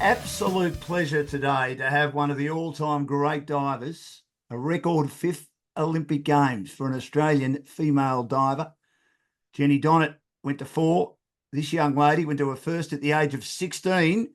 absolute pleasure today to have one of the all-time great divers, a record fifth Olympic Games for an Australian female diver. Jenny Donnett went to 4. This young lady went to her first at the age of 16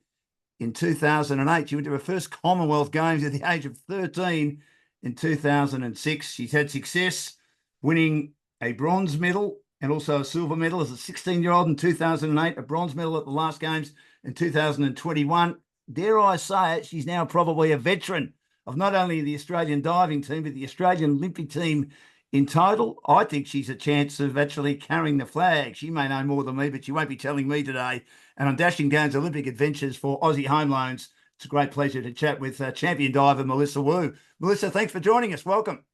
in 2008. She went to her first Commonwealth Games at the age of 13 in 2006. She's had success winning a bronze medal and also a silver medal as a 16-year-old in 2008, a bronze medal at the last Games in 2021. Dare I say it, she's now probably a veteran of not only the Australian diving team, but the Australian Olympic team in total. I think she's a chance of actually carrying the flag. She may know more than me, but she won't be telling me today. And on Dashing Down's Olympic Adventures for Aussie Home Loans, it's a great pleasure to chat with champion diver Melissa Wu. Melissa, thanks for joining us. Welcome.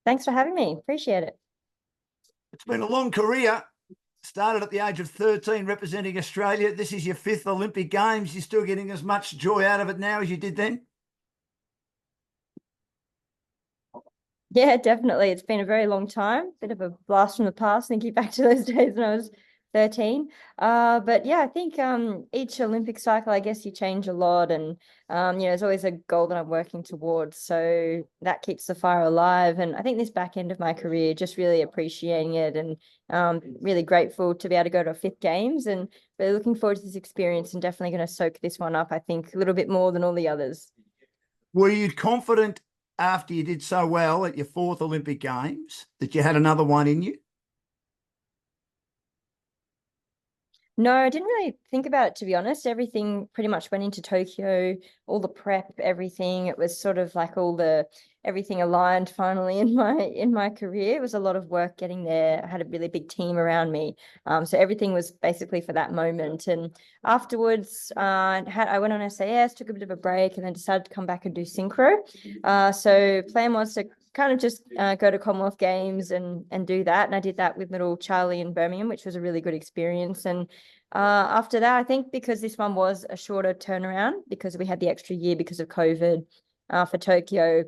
Thanks for having me. Appreciate it. It's been a long career. Started at the age of 13 representing Australia. This is your 5th Olympic Games. You're still getting as much joy out of it now as you did then? Yeah, definitely. It's been a very long time. Bit of a blast from the past, thinking back to those days when I was 13. But yeah, I think each Olympic cycle, I guess you change a lot, and there's always a goal that I'm working towards. So that keeps the fire alive. And I think this back end of my career, just really appreciating it and really grateful to be able to go to a 5th Games, and really looking forward to this experience, and definitely going to soak this one up, I think, a little bit more than all the others. Were you confident after you did so well at your 4th Olympic Games that you had another one in you? No, I didn't really think about it, to be honest. Everything pretty much went into Tokyo, all the prep, everything. It was sort of like everything aligned finally in my career. It was a lot of work getting there. I had a really big team around me. So everything was basically for that moment. And afterwards, I went on SAS, took a bit of a break, and then decided to come back and do synchro. So plan was to kind of just go to Commonwealth Games and do that. And I did that with little Charlie in Birmingham, which was a really good experience. And after that, I think because this one was a shorter turnaround, because we had the extra year because of COVID for Tokyo,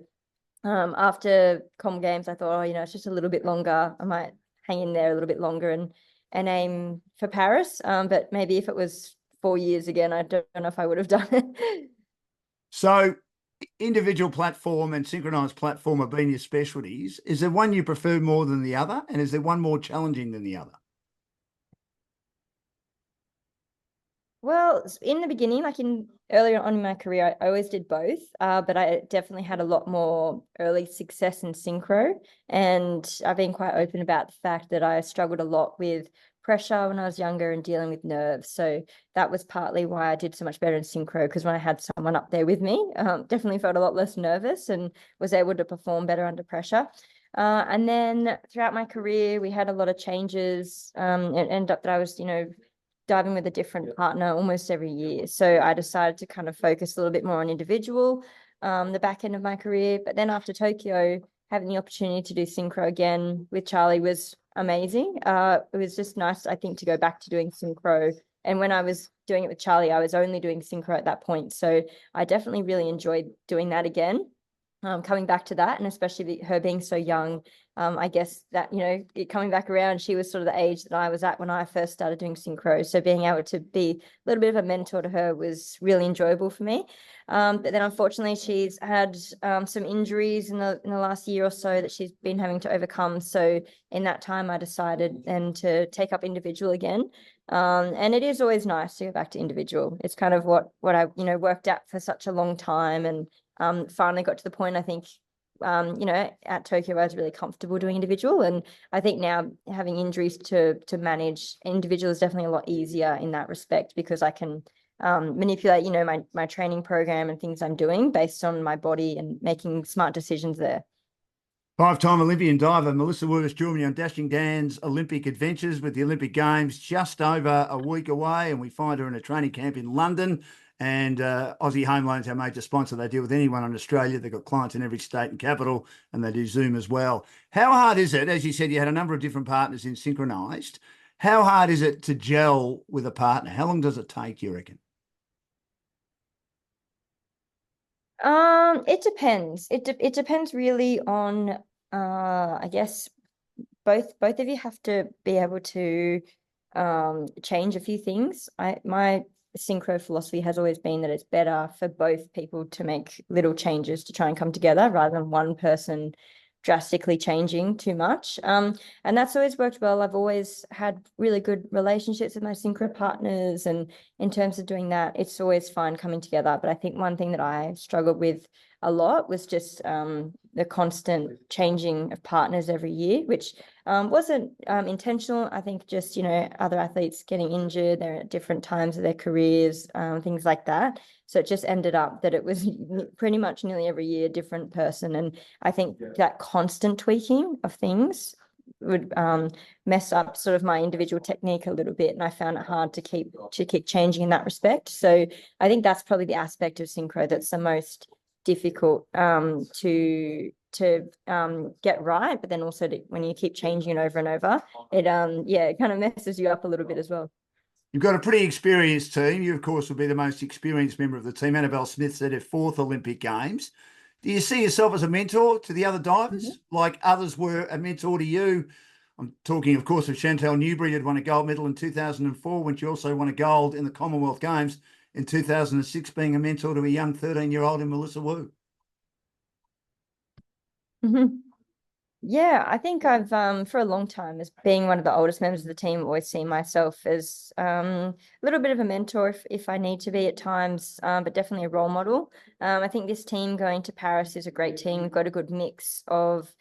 after Com Games, I thought, it's just a little bit longer. I might hang in there a little bit longer and aim for Paris. But maybe if it was 4 years again, I don't know if I would have done it. So individual platform and synchronized platform have been your specialties. Is there one you prefer more than the other? And is there one more challenging than the other? Well, in the beginning, like earlier on in my career, I always did both, but I definitely had a lot more early success in synchro. And I've been quite open about the fact that I struggled a lot with pressure when I was younger and dealing with nerves. So that was partly why I did so much better in synchro, because when I had someone up there with me, definitely felt a lot less nervous and was able to perform better under pressure. And then throughout my career, we had a lot of changes. It ended up that I was, diving with a different partner almost every year. So I decided to kind of focus a little bit more on individual, the back end of my career. But then after Tokyo, having the opportunity to do synchro again with Charlie was amazing. It was just nice, I think, to go back to doing synchro. And when I was doing it with Charlie, I was only doing synchro at that point. So I definitely really enjoyed doing that again. Coming back to that, and especially her being so young, I guess that, coming back around, she was sort of the age that I was at when I first started doing synchro. So being able to be a little bit of a mentor to her was really enjoyable for me. But then unfortunately, she's had some injuries in the last year or so that she's been having to overcome. So in that time, I decided then to take up individual again. And it is always nice to go back to individual. It's kind of what I worked at for such a long time, and finally got to the point, I think, at Tokyo, I was really comfortable doing individual. And I think now having injuries to manage, individual is definitely a lot easier in that respect, because I can manipulate, my training program and things I'm doing based on my body and making smart decisions there. 5-time Olympian diver Melissa Wu joined me on Dashing Dan's Olympic Adventures with the Olympic Games just over a week away, and we find her in a training camp in London. And Aussie Home Loans, our major sponsor, they deal with anyone in Australia. They've got clients in every state and capital, and they do Zoom as well. How hard is it? As you said, you had a number of different partners in synchronized. How hard is it to gel with a partner? How long does it take, you reckon? It depends. It depends really on, I guess both of you have to be able to change a few things. My synchro philosophy has always been that it's better for both people to make little changes to try and come together rather than one person drastically changing too much. And that's always worked well. I've always had really good relationships with my synchro partners, and in terms of doing that, it's always fun coming together. But I think one thing that I struggled with a lot was just the constant changing of partners every year, which wasn't intentional. I think just, other athletes getting injured, they're at different times of their careers, things like that. So it just ended up that it was pretty much nearly every year, a different person. And I think that constant tweaking of things would mess up sort of my individual technique a little bit. And I found it hard to keep changing in that respect. So I think that's probably the aspect of synchro that's the most difficult to get right, but then also when you keep changing it over and over, it kind of messes you up a little bit as well. You've got a pretty experienced team. You, of course, will be the most experienced member of the team. Annabelle Smith's at her 4th Olympic Games. Do you see yourself as a mentor to the other divers, like others were a mentor to you? I'm talking, of course, of Chantal Newbury, who'd won a gold medal in 2004, when she also won a gold in the Commonwealth Games in 2006, being a mentor to a young 13-year-old in Melissa Wu. Yeah, I think I've for a long time, as being one of the oldest members of the team, always seen myself as a little bit of a mentor if I need to be at times, but definitely a role model. I think this team going to Paris is a great team. We've got a good mix of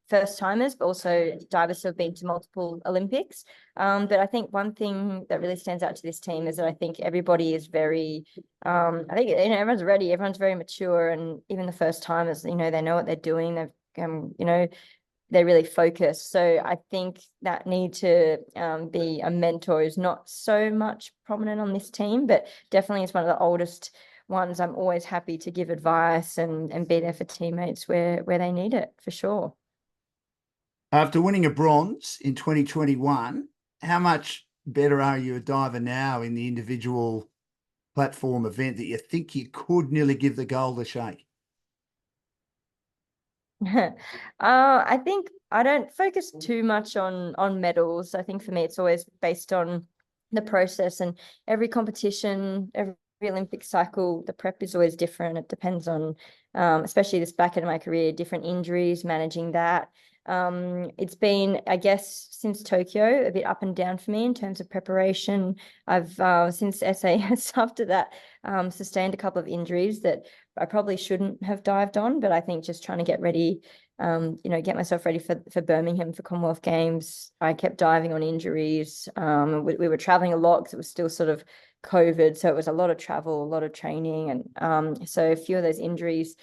first timers, but also divers who have been to multiple Olympics. But I think one thing that really stands out to this team is that I think everybody is very, I think everyone's ready, everyone's very mature, and even the first timers, they know what they're doing. They've they're really focused. So I think that need to be a mentor is not so much prominent on this team, but definitely as one of the oldest ones, I'm always happy to give advice and be there for teammates where they need it, for sure. After winning a bronze in 2021, how much better are you a diver now in the individual platform event that you think you could nearly give the gold a shake? I think I don't focus too much on medals. I think for me, it's always based on the process, and every competition, every Olympic cycle, the prep is always different. It depends on, especially this back end of my career, different injuries, managing that. It's been, I guess, since Tokyo, a bit up and down for me in terms of preparation. I've since SAS after that sustained a couple of injuries that I probably shouldn't have dived on, but I think just trying to get ready, get myself ready for Birmingham for Commonwealth Games. I kept diving on injuries. We were traveling a lot because it was still sort of COVID, so it was a lot of travel, a lot of training, and so a few of those injuries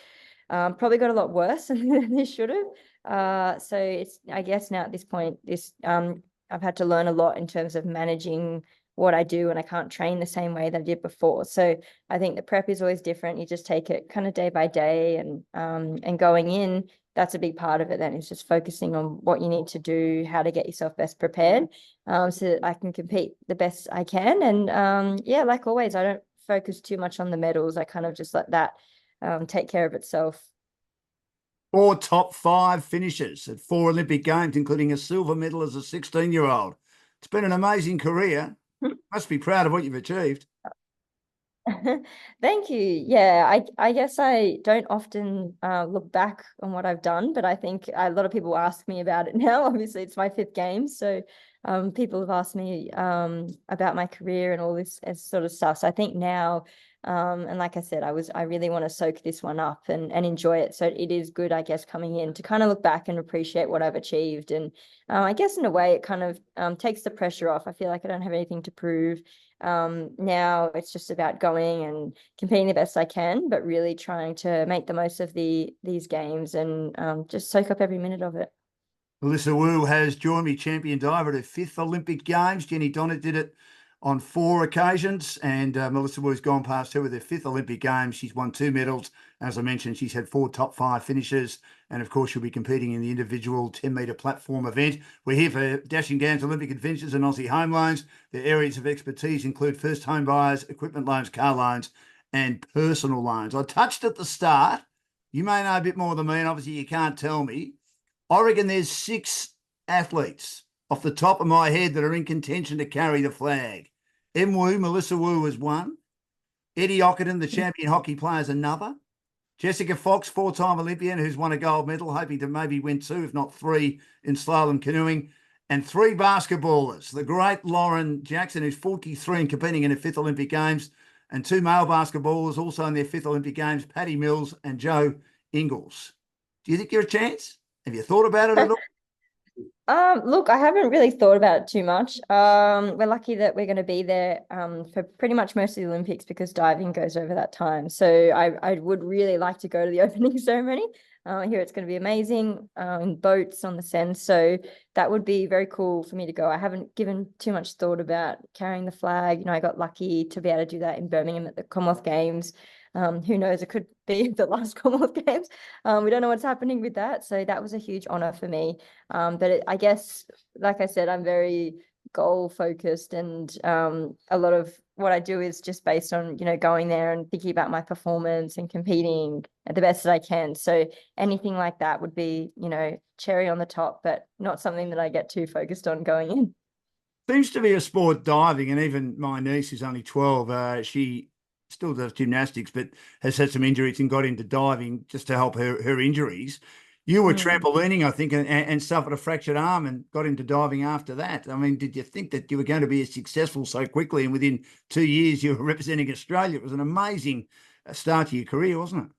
probably got a lot worse than they should have. So it's, I guess now at this point, I've had to learn a lot in terms of managing what I do, and I can't train the same way that I did before. So I think the prep is always different. You just take it kind of day by day, and going in, that's a big part of it. Then it's just focusing on what you need to do, how to get yourself best prepared, so that I can compete the best I can. And like always, I don't focus too much on the medals. I kind of just let that take care of itself. 4 top 5 finishes at 4 Olympic Games, including a silver medal as a 16-year-old. It's been an amazing career. Must be proud of what you've achieved. Thank you. Yeah, I guess I don't often look back on what I've done, but I think a lot of people ask me about it now. Obviously, it's my 5th game, so people have asked me about my career and all this sort of stuff. So I think now, and like I said, I really want to soak this one up and enjoy it. So it is good, I guess, coming in to kind of look back and appreciate what I've achieved. And I guess in a way, it kind of takes the pressure off. I feel like I don't have anything to prove. Now it's just about going and competing the best I can, but really trying to make the most of these games and just soak up every minute of it. Melissa Wu has joined me, champion diver at her 5th Olympic Games. Jenny Donnett did it on 4 occasions, and Melissa Wu's gone past her with her 5th Olympic Games. She's won 2 medals. As I mentioned, she's had 4 top 5 finishes, and of course she'll be competing in the individual 10-metre platform event. We're here for Dashing Down's Olympic Adventures and Aussie Home Loans. Their areas of expertise include first home buyers, equipment loans, car loans, and personal loans. I touched at the start. You may know a bit more than me, and obviously you can't tell me. I reckon there's 6 athletes off the top of my head that are in contention to carry the flag. Melissa Wu is one. Eddie Ockerton, the champion hockey player, is another. Jessica Fox, 4-time Olympian, who's won a gold medal, hoping to maybe win 2, if not 3, in slalom canoeing. And 3 basketballers, the great Lauren Jackson, who's 43 and competing in her 5th Olympic Games, and 2 male basketballers also in their 5th Olympic Games, Paddy Mills and Joe Ingles. Do you think you're a chance? Have you thought about it at all? Look, I haven't really thought about it too much. We're lucky that we're going to be there for pretty much most of the Olympics because diving goes over that time. So I would really like to go to the opening ceremony. I hear it's going to be amazing in boats on the Seine. So that would be very cool for me to go. I haven't given too much thought about carrying the flag. You know, I got lucky to be able to do that in Birmingham at the Commonwealth Games. Who knows, it could be the last Commonwealth Games. We don't know what's happening with that. So that was a huge honor for me. But I guess, like I said, I'm very goal focused, and a lot of what I do is just based on, you know, going there and thinking about my performance and competing at the best that I can. So anything like that would be, you know, cherry on the top, but not something that I get too focused on going in. Seems to be a sport, diving, and even my niece is only 12. She still does gymnastics, but has had some injuries and got into diving just to help her injuries. You were trampolining, I think, and suffered a fractured arm and got into diving after that. I mean, did you think that you were going to be as successful so quickly, and within 2 years you were representing Australia? It was an amazing start to your career, wasn't it?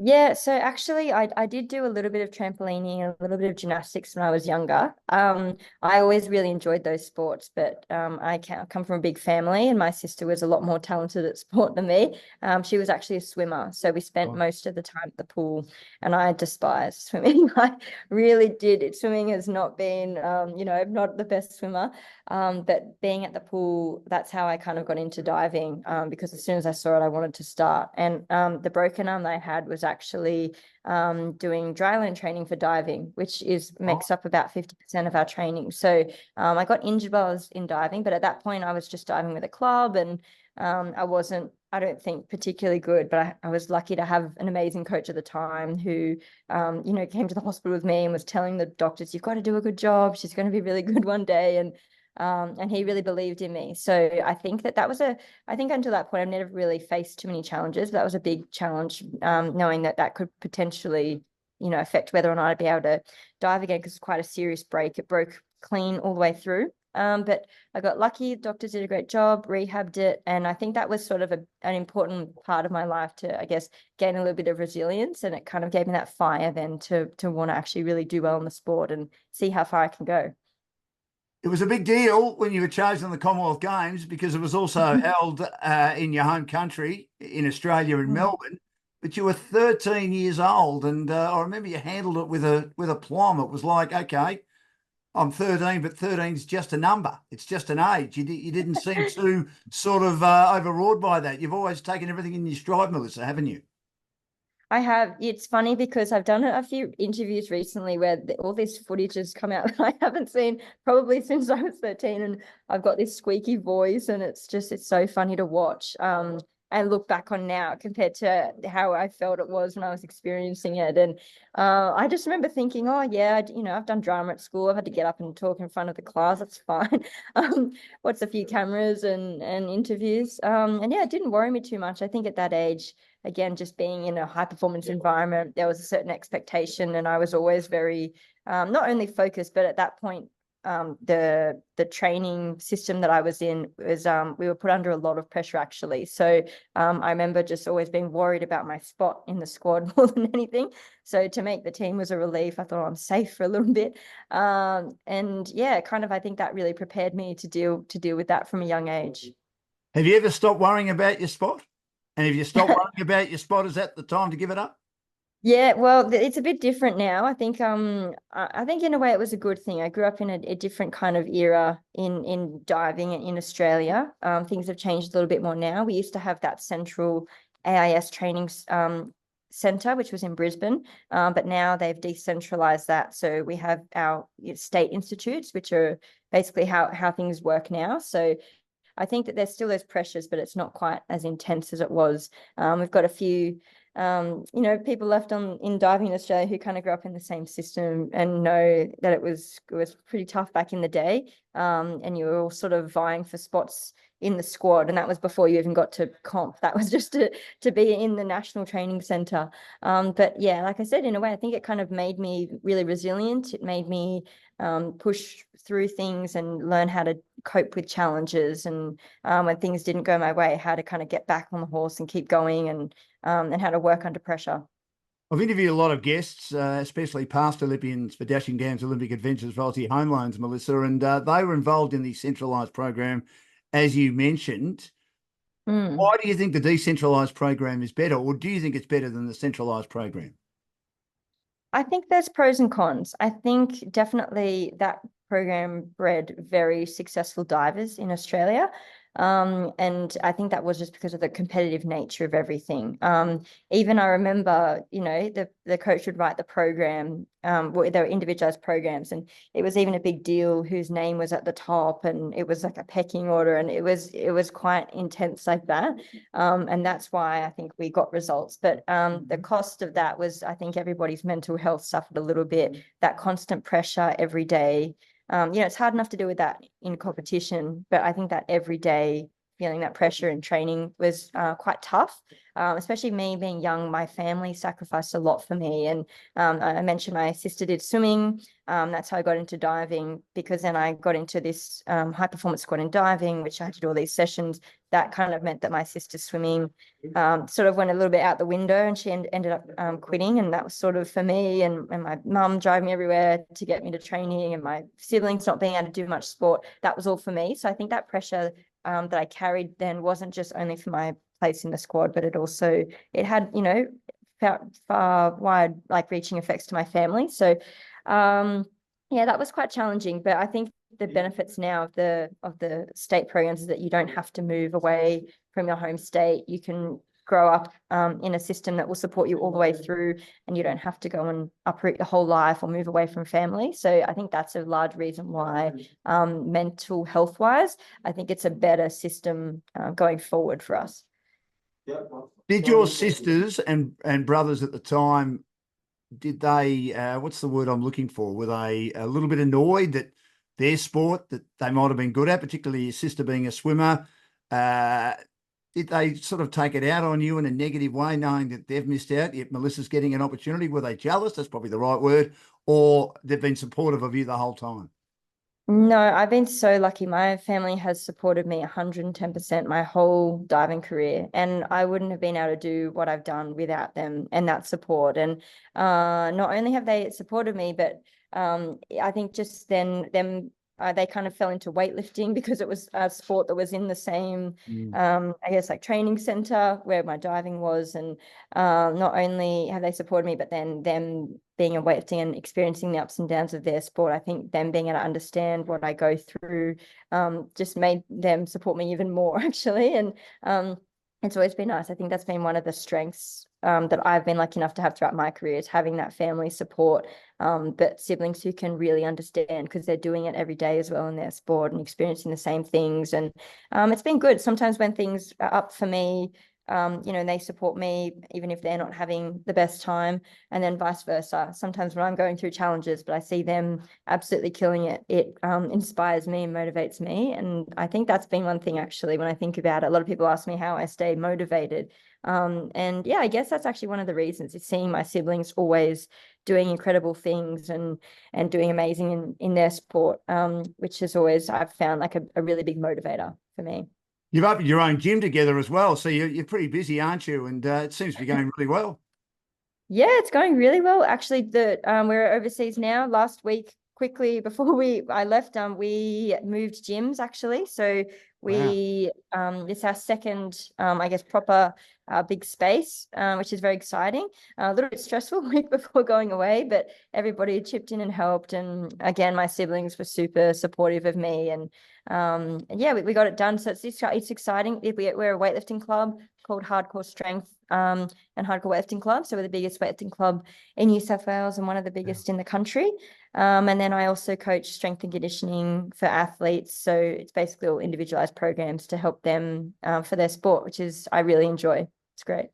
Yeah, so actually I did do a little bit of trampolining and a little bit of gymnastics when I was younger. I always really enjoyed those sports, but I come from a big family, and my sister was a lot more talented at sport than me. She was actually a swimmer, so we spent most of the time at the pool, and I despise swimming. I really did. Swimming has not been, you know, I'm not the best swimmer. But being at the pool, that's how I kind of got into diving, because as soon as I saw it, I wanted to start. And the broken arm that I had was actually doing dryland training for diving, which makes up about 50% of our training. So I got injured while I was in diving, but at that point I was just diving with a club, and I don't think particularly good, but I was lucky to have an amazing coach at the time who, you know, came to the hospital with me and was telling the doctors, you've got to do a good job. She's going to be really good one day. And he really believed in me. So I think that was I think until that point, I've never really faced too many challenges. That was a big challenge, knowing that could potentially, you know, affect whether or not I'd be able to dive again, because it's quite a serious break. It broke clean all the way through. But I got lucky. Doctors did a great job, rehabbed it. And I think that was sort of an important part of my life to, I guess, gain a little bit of resilience. And it kind of gave me that fire then to want to actually really do well in the sport and see how far I can go. It was a big deal when you were chosen in the Commonwealth Games, because it was also held in your home country in Australia, in Melbourne. But you were 13 years old, and I remember you handled it with a plum. It was like, okay, I'm 13, but 13 is just a number. It's just an age. You didn't seem too sort of overawed by that. You've always taken everything in your stride, Melissa, haven't you? I have. It's funny because I've done a few interviews recently where all this footage has come out that I haven't seen probably since I was 13, and I've got this squeaky voice, and it's so funny to watch and look back on now compared to how I felt it was when I was experiencing it. And I just remember thinking, oh yeah, you know, I've done drama at school. I've had to get up and talk in front of the class. That's fine. What's a few cameras and interviews. And yeah, it didn't worry me too much. I think at that age, again, just being in a high performance environment, there was a certain expectation, and I was always very not only focused, but at that point, the training system that I was in was we were put under a lot of pressure actually. So I remember just always being worried about my spot in the squad more than anything. So to make the team was a relief. I thought, oh, I'm safe for a little bit. And yeah, kind of I think that really prepared me to deal with that from a young age. Have you ever stopped worrying about your spot? And if you stop worrying about your spot, is that the time to give it up? Yeah, well, it's a bit different now. I think I think in a way it was a good thing. I grew up in a different kind of era in diving in Australia. Things have changed a little bit more now. We used to have that central AIS training center, which was in Brisbane, but now they've decentralized that. So we have our state institutes, which are basically how things work now. So I think that there's still those pressures, but it's not quite as intense as it was. We've got a few people left in diving in Australia who kind of grew up in the same system and know that it was pretty tough back in the day. And you were all sort of vying for spots in the squad, and that was before you even got to comp. That was just to be in the national training center. But yeah, like I said, in a way, I think it kind of made me really resilient. It made me push through things and learn how to cope with challenges, and when things didn't go my way, how to kind of get back on the horse and keep going, and how to work under pressure. I've interviewed a lot of guests, especially past Olympians for Dashing Games Olympic Adventures for Aussie Home Loans, Melissa, and they were involved in the centralised program, as you mentioned. Why do you think the decentralised program is better, or do you think it's better than the centralised program? I think there's pros and cons. I think definitely that program bred very successful divers in Australia. And I think that was just because of the competitive nature of everything. Even I remember, the coach would write the program, there were individualized programs, and it was even a big deal whose name was at the top, and it was like a pecking order, and it was quite intense like that. And that's why I think we got results. But the cost of that was, I think everybody's mental health suffered a little bit, that constant pressure every day. It's hard enough to deal with that in competition, but I think that every day feeling that pressure and training was quite tough, especially me being young. My family sacrificed a lot for me. And I mentioned my sister did swimming. That's how I got into diving, because then I got into this high performance squad in diving, which I had to do all these sessions. That kind of meant that my sister's swimming sort of went a little bit out the window, and she ended up quitting. And that was sort of for me, and my mum driving me everywhere to get me to training, and my siblings not being able to do much sport. That was all for me. So I think that pressure that I carried then wasn't just only for my place in the squad, but it had, far wide, like reaching effects to my family. So yeah, that was quite challenging. But I think the benefits now of the state programs is that you don't have to move away from your home state. You can grow up in a system that will support you all the way through, and you don't have to go and uproot your whole life or move away from family. So I think that's a large reason why mental health wise, I think it's a better system going forward for us. Did your sisters and brothers at the time, did they, what's the word I'm looking for? Were they a little bit annoyed that their sport that they might have been good at, particularly your sister being a swimmer, did they sort of take it out on you in a negative way, knowing that they've missed out, yet Melissa's getting an opportunity? Were they jealous? That's probably the right word. Or they've been supportive of you the whole time? No, I've been so lucky. My family has supported me 110% my whole diving career, and I wouldn't have been able to do what I've done without them and that support. And not only have they supported me, but I think just then they kind of fell into weightlifting because it was a sport that was in the same, I guess, like training center where my diving was. And not only have they supported me, but then them being in weightlifting and experiencing the ups and downs of their sport, I think them being able to understand what I go through just made them support me even more, actually. And it's always been nice. I think that's been one of the strengths that I've been lucky enough to have throughout my career, is having that family support, but siblings who can really understand, because they're doing it every day as well in their sport and experiencing the same things. And it's been good. Sometimes when things are up for me, and they support me even if they're not having the best time, and then vice versa. Sometimes when I'm going through challenges, but I see them absolutely killing it, it inspires me and motivates me. And I think that's been one thing, actually, when I think about it. A lot of people ask me how I stay motivated. And yeah, I guess that's actually one of the reasons, is seeing my siblings always doing incredible things and doing amazing in their sport, which is always, I've found, like a really big motivator for me. You've opened your own gym together as well, so you're pretty busy, aren't you? And it seems to be going really well. Yeah, it's going really well. Actually, we're overseas now. Last week, quickly before I left, we moved gyms, actually. So it's our second, I guess, proper big space, which is very exciting. A little bit stressful week before going away, but everybody chipped in and helped. And again, my siblings were super supportive of me. And yeah, we got it done. So it's exciting. We're a weightlifting club called Hardcore Strength and Hardcore Weightlifting Club. So we're the biggest weightlifting club in New South Wales and one of the biggest in the country. And then I also coach strength and conditioning for athletes. So it's basically all individualized programs to help them for their sport, which I really enjoy. It's great.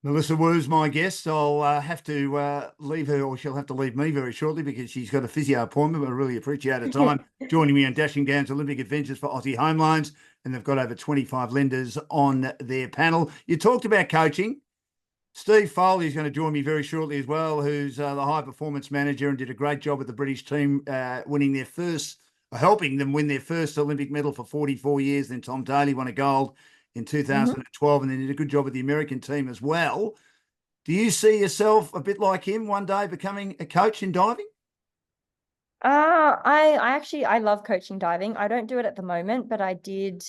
Melissa Wu's my guest. I'll have to leave her, or she'll have to leave me very shortly because she's got a physio appointment. But I really appreciate her time joining me on Dashing Down's Olympic Adventures for Aussie Home Loans, and they've got over 25 lenders on their panel. You talked about coaching. Steve Foley is going to join me very shortly as well, who's the high performance manager and did a great job with the British team, helping them win their first Olympic medal for 44 years. Then Tom Daly won a gold in 2012, and then did a good job with the American team as well. Do you see yourself a bit like him one day becoming a coach in diving? I love coaching diving. I don't do it at the moment, but I did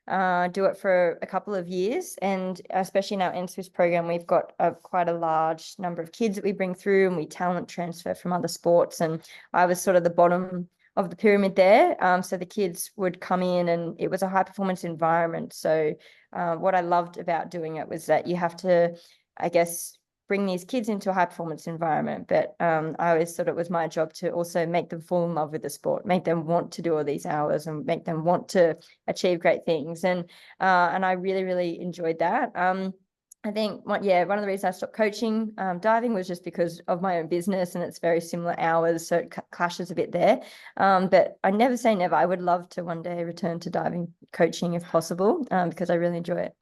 do it for a couple of years, and especially in our NSWIS program, we've got quite a large number of kids that we bring through, and we talent transfer from other sports, and I was sort of the bottom of the pyramid there. So the kids would come in, and it was a high performance environment. So what I loved about doing it was that you have to, I guess, bring these kids into a high performance environment. But I always thought it was my job to also make them fall in love with the sport, make them want to do all these hours and make them want to achieve great things. And I really, really enjoyed that. I think one of the reasons I stopped coaching diving was just because of my own business, and it's very similar hours, so it clashes a bit there. But I never say never. I would love to one day return to diving coaching if possible, because I really enjoy it.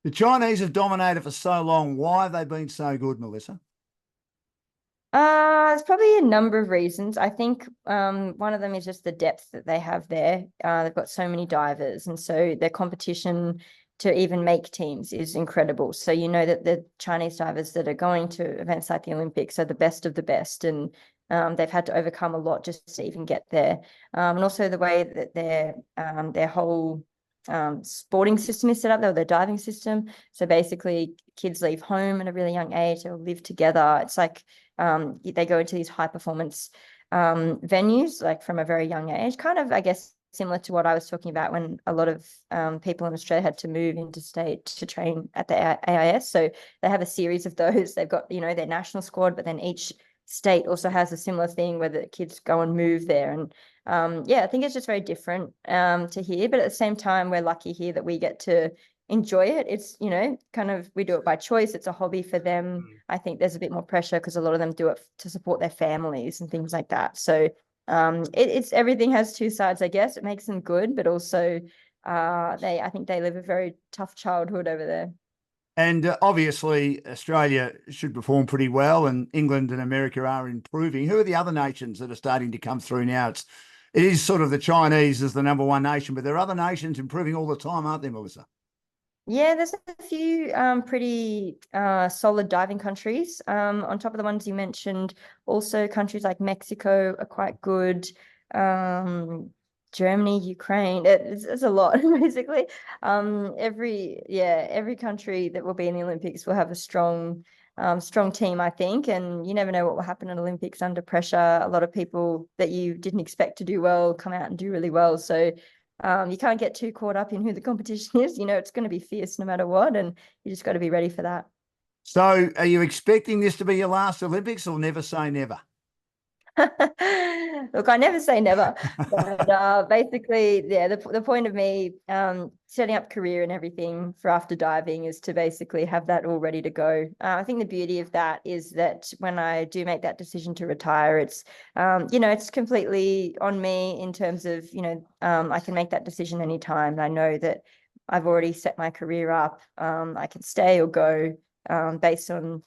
The Chinese have dominated for so long. Why have they been so good, Melissa? There's probably a number of reasons. I think one of them is just the depth that they have there. They've got so many divers, and so their competition to even make teams is incredible. So you know that the Chinese divers that are going to events like the Olympics are the best of the best, and they've had to overcome a lot just to even get there. And also the way that their whole sporting system is set up, their diving system. So basically kids leave home at a really young age, they'll live together. It's like they go into these high performance venues like from a very young age, kind of, I guess, similar to what I was talking about when a lot of people in Australia had to move interstate to train at the AIS. So they have a series of those. They've got, their national squad, but then each state also has a similar thing where the kids go and move there. And I think it's just very different to here, but at the same time, we're lucky here that we get to enjoy it. It's, kind of, we do it by choice. It's a hobby for them. I think there's a bit more pressure because a lot of them do it to support their families and things like that. So it's everything has two sides, I guess. It makes them good, but also I think they live a very tough childhood over there. And obviously, Australia should perform pretty well, and England and America are improving. Who are the other nations that are starting to come through now? It is sort of the Chinese as the number one nation, but there are other nations improving all the time, aren't there, Melissa? Yeah, there's a few pretty solid diving countries. On top of the ones you mentioned, also countries like Mexico are quite good. Germany, Ukraine, it's a lot basically. Every country that will be in the Olympics will have a strong team, I think, and you never know what will happen in Olympics under pressure. A lot of people that you didn't expect to do well come out and do really well. So you can't get too caught up in who the competition is. It's going to be fierce no matter what, and you just got to be ready for that. So are you expecting this to be your last Olympics, or never say never? Look, I never say never, but basically, the point of me setting up career and everything for after diving is to basically have that all ready to go. I think the beauty of that is that when I do make that decision to retire, it's it's completely on me in terms of I can make that decision anytime. I know that I've already set my career up. I can stay or go based on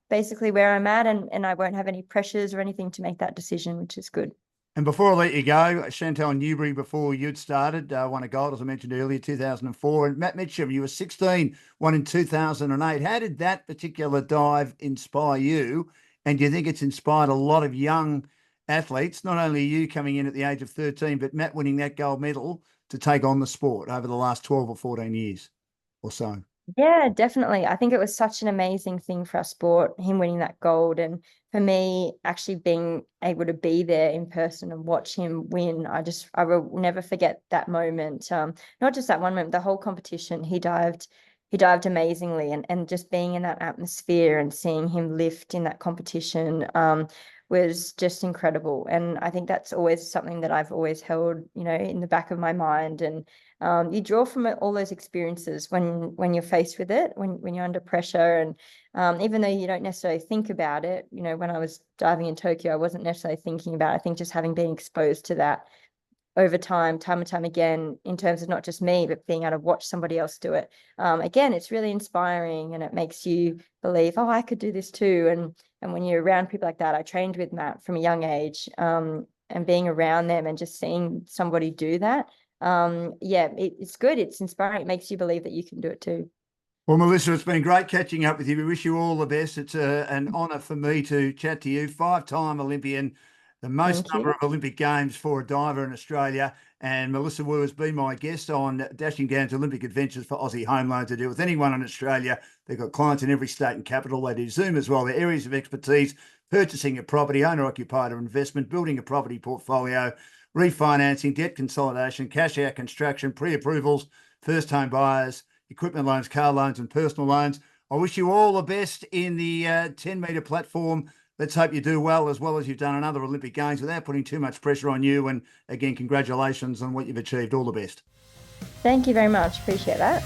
basically where I'm at, and I won't have any pressures or anything to make that decision, which is good. And before I let you go, Chantal Newbury, before you'd started, won a gold, as I mentioned earlier, 2004. And Matt Mitchum, you were 16, won in 2008. How did that particular dive inspire you? And do you think it's inspired a lot of young athletes, not only you coming in at the age of 13, but Matt winning that gold medal to take on the sport over the last 12 or 14 years or so? Yeah, definitely. I think it was such an amazing thing for our sport, him winning that gold. And for me, actually being able to be there in person and watch him win, I will never forget that moment. Not just that one moment, the whole competition. He dived amazingly, and just being in that atmosphere and seeing him lift in that competition was just incredible. And I think that's always something that I've always held, in the back of my mind. And you draw from it, all those experiences when you're faced with it, when you're under pressure. And even though you don't necessarily think about it, when I was diving in Tokyo, I wasn't necessarily thinking about it. I think just having been exposed to that over time and time again, in terms of not just me, but being able to watch somebody else do it. Again, it's really inspiring, and it makes you believe, oh, I could do this too. And when you're around people like that, I trained with Matt from a young age, and being around them and just seeing somebody do that, it's good. It's inspiring. It makes you believe that you can do it too. Well, Melissa, it's been great catching up with you. We wish you all the best. It's an honour for me to chat to you, 5-time Olympian, the most Thank number you. of Olympic Games for a diver in Australia. And Melissa Wu has been my guest on Dashing Down's Olympic Adventures for Aussie Home Loans. To deal with anyone in Australia. They've got clients in every state and capital. They do Zoom as well. Their areas of expertise: purchasing a property, owner-occupied or investment, building a property portfolio, refinancing, debt consolidation, cash out construction, pre-approvals, first home buyers, equipment loans, car loans and personal loans. I wish you all the best in the 10-metre platform. Let's hope you do well as you've done in other Olympic Games without putting too much pressure on you. And again, congratulations on what you've achieved. All the best. Thank you very much. Appreciate that.